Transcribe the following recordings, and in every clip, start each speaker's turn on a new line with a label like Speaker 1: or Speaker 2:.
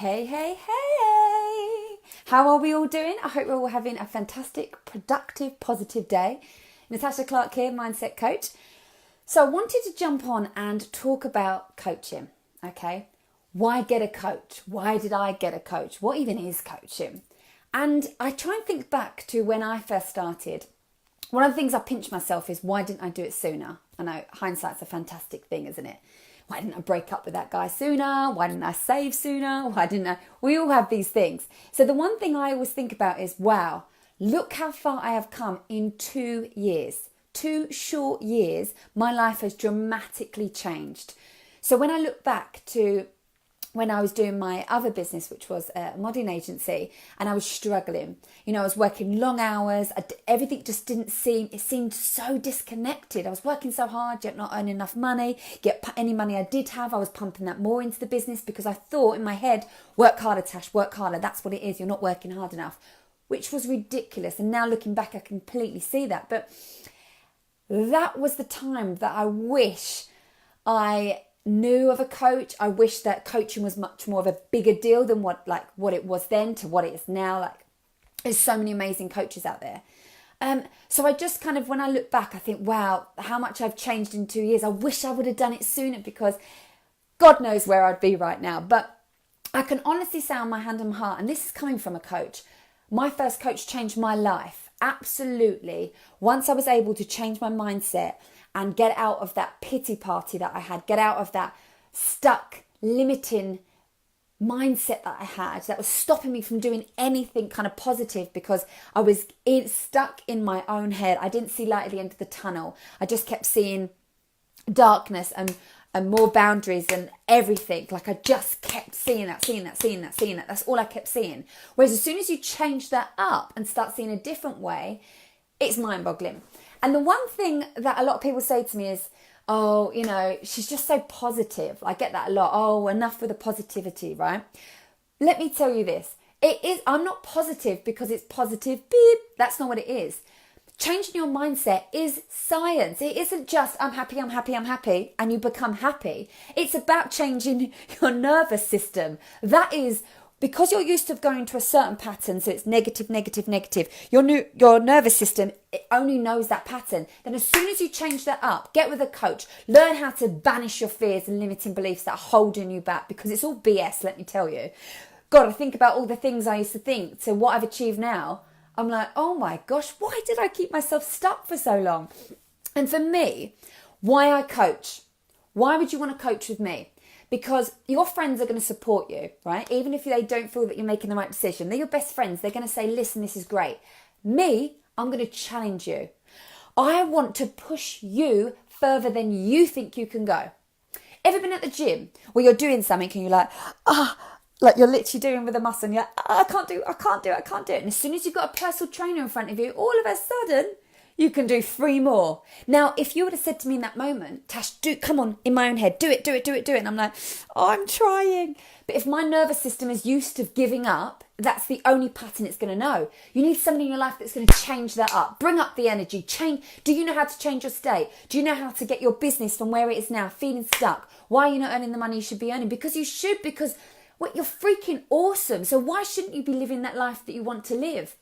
Speaker 1: Hey, hey, hey! How are we all doing? I hope we're all having a fantastic, productive, positive day. Natasha Clarke here, Mindset Coach. So I wanted to jump on and talk about coaching, okay? Why get a coach? Why did I get a coach? What even is coaching? And I try and think back to when I first started. One of the things I pinch myself is, why didn't I do it sooner? I know hindsight's a fantastic thing, isn't it? Why didn't I break up with that guy sooner? Why didn't I save sooner? Why didn't I? We all have these things. So the one thing I always think about is, wow, look how far I have come in 2 years. 2 short years, my life has dramatically changed. So when I look back to when I was doing my other business, which was a modeling agency, and I was struggling. You know, I was working long hours. Everything just didn't seem, it seemed so disconnected. I was working so hard, yet not earning enough money. Yet any money I did have, I was pumping that more into the business because I thought in my head, work harder, Tash, work harder. That's what it is. You're not working hard enough, which was ridiculous. And now looking back, I completely see that. But that was the time that I wish I knew of a coach. I wish that coaching was much more of a bigger deal than what it was then to what it is now. Like, there's so many amazing coaches out there. So I just kind of, when I look back, I think, wow, how much I've changed in 2 years. I wish I would have done it sooner, because God knows where I'd be right now. But I can honestly say on my hand and heart, and this is coming from a coach, my first coach changed my life. Absolutely. Once I was able to change my mindset and get out of that pity party that I had, get out of that stuck, limiting mindset that I had that was stopping me from doing anything kind of positive, because I was stuck in my own head. I didn't see light at the end of the tunnel. I just kept seeing darkness and more boundaries and everything. Like, I just kept seeing that. That's all I kept seeing. Whereas as soon as you change that up and start seeing a different way, it's mind-boggling. And the one thing that a lot of people say to me is, oh, you know, she's just so positive. I get that a lot. Oh, enough with the positivity, right? Let me tell you this. I'm not positive because it's positive. Beep. That's not what it is. Changing your mindset is science. It isn't just, I'm happy, and you become happy. It's about changing your nervous system. That is, because you're used to going to a certain pattern, so it's negative. Your nervous system, it only knows that pattern. Then as soon as you change that up, get with a coach, learn how to banish your fears and limiting beliefs that are holding you back, because it's all BS, let me tell you. God, I think about all the things I used to think to what I've achieved now. I'm like, oh my gosh, why did I keep myself stuck for so long? And for me, why I coach, why would you want to coach with me? Because your friends are going to support you, right? Even if they don't feel that you're making the right decision. They're your best friends. They're going to say, listen, this is great. Me, I'm going to challenge you. I want to push you further than you think you can go. Ever been at the gym where you're doing something and you're like, like you're literally doing with a muscle and you're like, I can't do it. And as soon as you've got a personal trainer in front of you, all of a sudden, you can do 3 more. Now, if you would have said to me in that moment, Tash, come on, in my own head, do it. And I'm like, oh, I'm trying. But if my nervous system is used to giving up, that's the only pattern it's going to know. You need somebody in your life that's going to change that up. Bring up the energy. Change. Do you know how to change your state? Do you know how to get your business from where it is now, feeling stuck? Why are you not earning the money you should be earning? Because you should, because you're freaking awesome. So why shouldn't you be living that life that you want to live?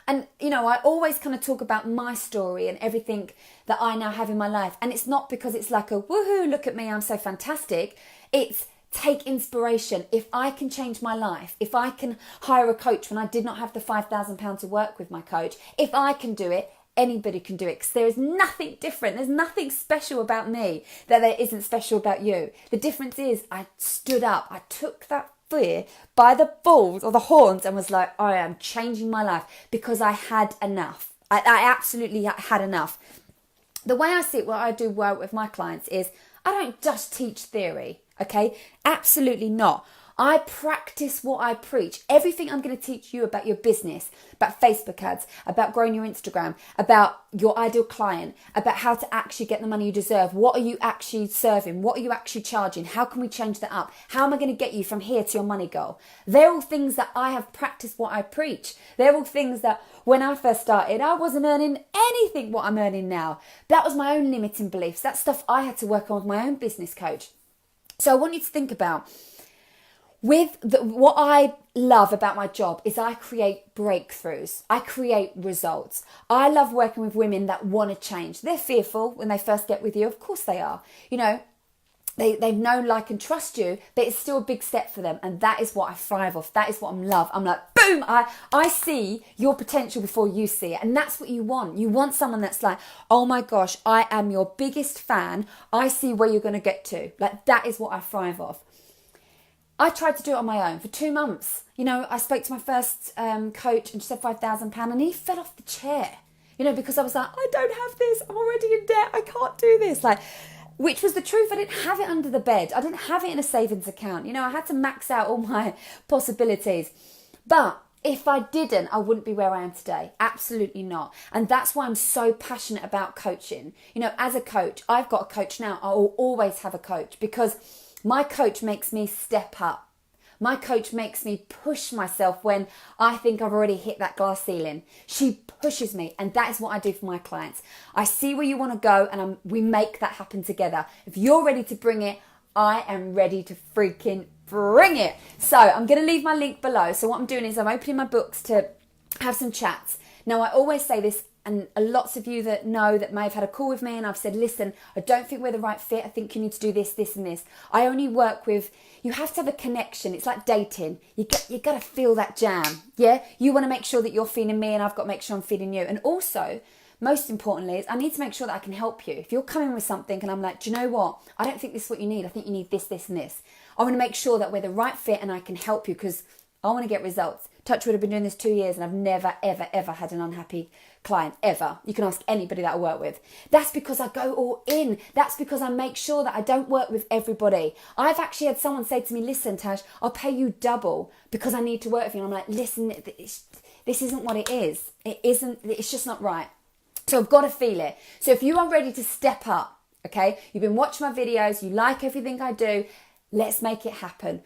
Speaker 1: And, you know, I always kind of talk about my story and everything that I now have in my life. And it's not because it's like a woohoo, look at me, I'm so fantastic. It's take inspiration. If I can change my life, if I can hire a coach when I did not have the £5,000 to work with my coach, if I can do it, anybody can do it, because there is nothing different. There's nothing special about me that there isn't special about you. The difference is I stood up. I took that fear by the balls or the horns and was like, I am changing my life, because I had enough. I absolutely had enough. The way I see it, what I do work with my clients is, I don't just teach theory, okay? Absolutely not. I practice what I preach. Everything I'm going to teach you about your business, about Facebook ads, about growing your Instagram, about your ideal client, about how to actually get the money you deserve. What are you actually serving? What are you actually charging? How can we change that up? How am I going to get you from here to your money goal? They're all things that I have practiced what I preach. They're all things that when I first started, I wasn't earning anything what I'm earning now. That was my own limiting beliefs. That's stuff I had to work on with my own business coach. So I want you to think about, What I love about my job is I create breakthroughs. I create results. I love working with women that want to change. They're fearful when they first get with you. Of course they are. You know, they know, like, and trust you, but it's still a big step for them. And that is what I thrive off. That is what I love. I'm like, boom, I see your potential before you see it. And that's what you want. You want someone that's like, oh my gosh, I am your biggest fan. I see where you're going to get to. Like, that is what I thrive off. I tried to do it on my own for 2 months. You know, I spoke to my first coach and she said £5,000 and he fell off the chair, you know, because I was like, I don't have this. I'm already in debt. I can't do this. Like, which was the truth. I didn't have it under the bed. I didn't have it in a savings account. You know, I had to max out all my possibilities. But if I didn't, I wouldn't be where I am today. Absolutely not. And that's why I'm so passionate about coaching. You know, as a coach, I've got a coach now. I will always have a coach because my coach makes me step up. My coach makes me push myself when I think I've already hit that glass ceiling. She pushes me, and that is what I do for my clients. I see where you want to go, and we make that happen together. If you're ready to bring it, I am ready to freaking bring it. So I'm going to leave my link below. So what I'm doing is I'm opening my books to have some chats. Now, I always say this, and lots of you that know that may have had a call with me and I've said, listen, I don't think we're the right fit. I think you need to do this, this and this. I only work with, you have to have a connection. It's like dating. You got to feel that jam. Yeah. You want to make sure that you're feeling me and I've got to make sure I'm feeling you. And also, most importantly, is I need to make sure that I can help you. If you're coming with something and I'm like, do you know what? I don't think this is what you need. I think you need this, this and this. I want to make sure that we're the right fit and I can help you because I want to get results. Touch wood, I've been doing this 2 years and I've never, ever, ever had an unhappy client, ever. You can ask anybody that I work with. That's because I go all in. That's because I make sure that I don't work with everybody. I've actually had someone say to me, listen, Tash, I'll pay you double because I need to work with you. And I'm like, listen, this isn't what it is. It isn't, it's just not right. So I've got to feel it. So if you are ready to step up, okay, you've been watching my videos, you like everything I do, let's make it happen.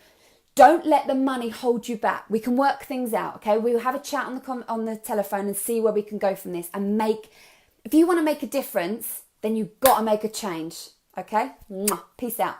Speaker 1: Don't let the money hold you back. We can work things out, okay? We'll have a chat on the telephone and see where we can go from this and if you want to make a difference, then you've got to make a change, okay? Peace out.